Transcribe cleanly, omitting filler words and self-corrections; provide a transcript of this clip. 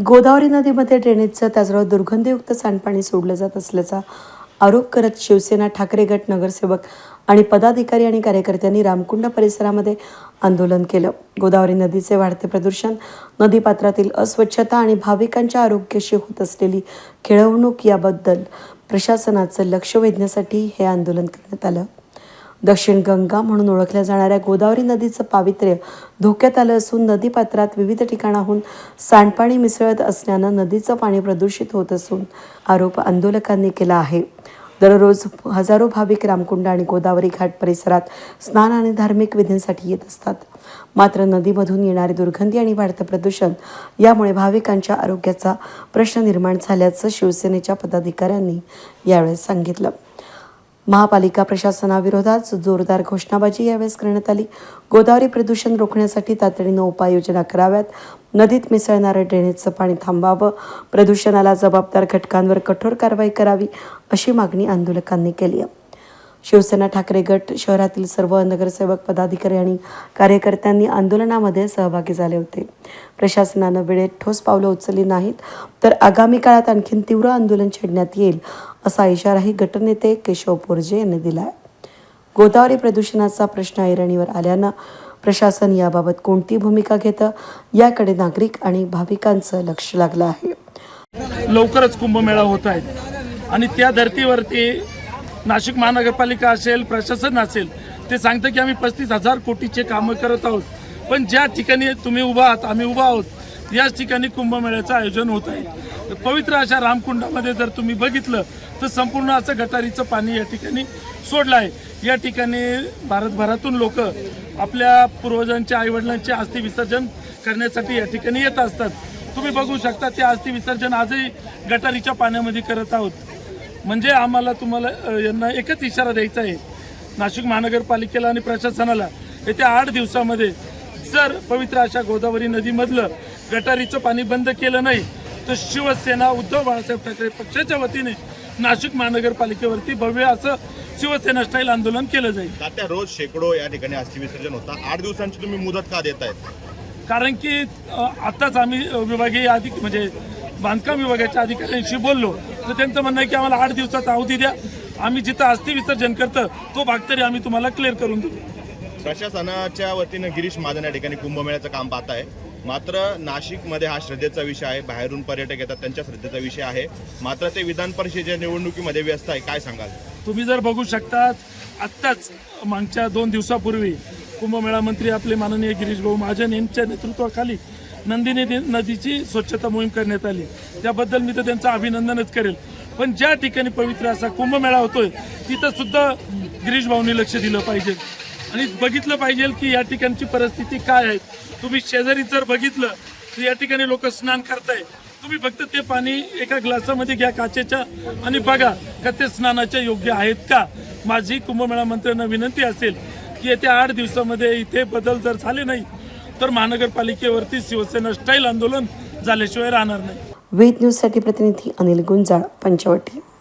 गोदावरी नदीमध्ये ड्रेनेजचं त्याचबरोबर दुर्गंधयुक्त सांडपाणी सोडलं जात असल्याचा आरोप करत शिवसेना ठाकरे गट नगरसेवक आणि पदाधिकारी आणि कार्यकर्त्यांनी रामकुंड परिसरामध्ये आंदोलन केलं। गोदावरी नदीचे वाढते प्रदूषण, नदीपात्रातील अस्वच्छता आणि भाविकांच्या आरोग्याशी होत असलेली खेळवणूक याबद्दल प्रशासनाचं लक्ष वेधण्यासाठी हे आंदोलन करण्यात आलं। दक्षिण गंगा म्हणून ओळखल्या जाणाऱ्या गोदावरी नदीचं पावित्र्य धोक्यात आलं असून नदीपात्रात विविध ठिकाणाहून सांडपाणी मिसळत असल्यानं नदीचं पाणी प्रदूषित होत असून आरोप आंदोलकांनी केला आहे। दररोज हजारो भाविक रामकुंड आणि गोदावरी घाट परिसरात स्नान आणि धार्मिक विधींसाठी येत असतात। मात्र नदीमधून येणारी दुर्गंधी आणि वाढतं प्रदूषण यामुळे भाविकांच्या आरोग्याचा प्रश्न निर्माण झाल्याचं शिवसेनेच्या पदाधिकाऱ्यांनी यावेळी सांगितलं। महापालिका प्रशासनाविरोधात जोरदार घोषणाबाजी यावेळेस करण्यात आली। गोदावरी प्रदूषण रोखण्यासाठी तातडीनं उपाययोजना कराव्यात, नदीत मिसळणारं ड्रेनेजचं पाणी थांबावं, प्रदूषणाला जबाबदार घटकांवर कठोर कारवाई करावी अशी मागणी आंदोलकांनी केली आहे। शिवसेना ठाकरे गट शहरातील सर्व नगरसेवक, पदाधिकारी आणि कार्यकर्त्यांनी आंदोलनामध्ये सहभागी झाले होते। प्रशासनानं वेळेत ठोस पावलं उचलली नाहीत तर आगामी काळात आणखी तीव्र आंदोलन छेडण्यात येईल असा इशाराही गटनेते केशव पोरजे यांनी दिला आहे। गोदावरी प्रदूषणाचा प्रश्न ऐरणीवर आल्यानं प्रशासन याबाबत कोणती भूमिका घेतं याकडे नागरिक आणि भाविकांचं लक्ष लागलं आहे। लवकरच कुंभमेळा होत आहे आणि त्या धर्तीवरती नाशिक महानगरपालिका असेल, प्रशासन असेल, ते सांगतं की आम्ही 35,000 कोटीचे कामं करत आहोत, पण ज्या ठिकाणी तुम्ही उभा आहात, आम्ही उभा आहोत, याच ठिकाणी कुंभमेळ्याचं आयोजन होत आहे। पवित्र अशा रामकुंडामध्ये जर तुम्ही बघितलं तर संपूर्ण असं गटारीचं पाणी या ठिकाणी सोडलं आहे। या ठिकाणी भारतभरातून लोक आपल्या पूर्वजांच्या, आईवडिलांचे अस्थि विसर्जन करण्यासाठी या ठिकाणी येत असतात। तुम्ही बघू शकता ते अस्थि विसर्जन आजही गटारीच्या पाण्यामध्ये करत आहोत। म्हणजे आम्हाला तुम्हाला यांना एकच इशारा द्यायचा आहे, नाशिक महानगरपालिकेला आणि प्रशासनाला, येत्या 8 दिवसामध्ये जर पवित्र अशा गोदावरी नदीमधलं गटारीचं पाणी बंद केलं नाही तर शिवसेना उद्धव बाळासाहेब ठाकरे पक्षाच्या वतीने नाशिक महानगरपालिकेवरती भव्य असं शिवसेना स्टाईल आंदोलन केलं जाईल। त्या रोज शेकडो या ठिकाणी अस्थि विसर्जन होता, 8 दिवसांची तुम्ही मुदत का देतायत? कारण की आताच आम्ही विभागीय म्हणजे बांधकाम विभागाच्या अधिकाऱ्यांशी बोललो तर त्यांचं म्हणणं आहे की आम्हाला 8 दिवसाचा अवधी द्या, आम्ही जिथं अस्थि विसर्जन करतो तो भाग तरी आम्ही तुम्हाला क्लिअर करून देऊ। प्रशासनाच्या वतीनं गिरीश महाजन या ठिकाणी कुंभमेळ्याचं काम पाहत आहे, मात्र नाशिकमध्ये हा श्रद्धेचा विषय आहे, बाहेरून पर्यटक येतात त्यांच्या श्रद्धेचा विषय आहे, मात्र ते विधान परिषदेच्या निवडणुकीमध्ये व्यस्त आहे, काय सांगाल? तुम्ही जर बघू शकतात, आत्ताच मागच्या 2 दिवसापूर्वी कुंभमेळा मंत्री आपले माननीय गिरीश भाऊ महाजन यांच्या नेतृत्वाखाली नंदिनी नदीची स्वच्छता मोहीम करण्यात आली, त्याबद्दल मी तर त्यांचं अभिनंदनच करेल। पण ज्या ठिकाणी पवित्र असा कुंभमेळा होतोय तिथं सुद्धा गिरीश भाऊंनी लक्ष दिलं पाहिजे आणि बघितलं पाहिजे की या ठिकाणची परिस्थिती काय आहे। तुम्ही शेजारी जर बघितलं तर या ठिकाणी लोक स्नान करताय, तुम्ही फक्त ते पाणी एका ग्लासामध्ये घ्या काचेच्या आणि बघा का ते स्नानाच्या योग्य आहेत का। माझी कुंभमेळा मंत्र्यांना विनंती असेल की येत्या 8 दिवसामध्ये इथे बदल जर झाले नाही तर महानगरपालिकेवरती शिवसेना स्टाईल आंदोलन झाल्याशिवाय राहणार नाही। वेद न्यूजसाठी प्रतिनिधी अनिल गुंजाळ, पंचवटी।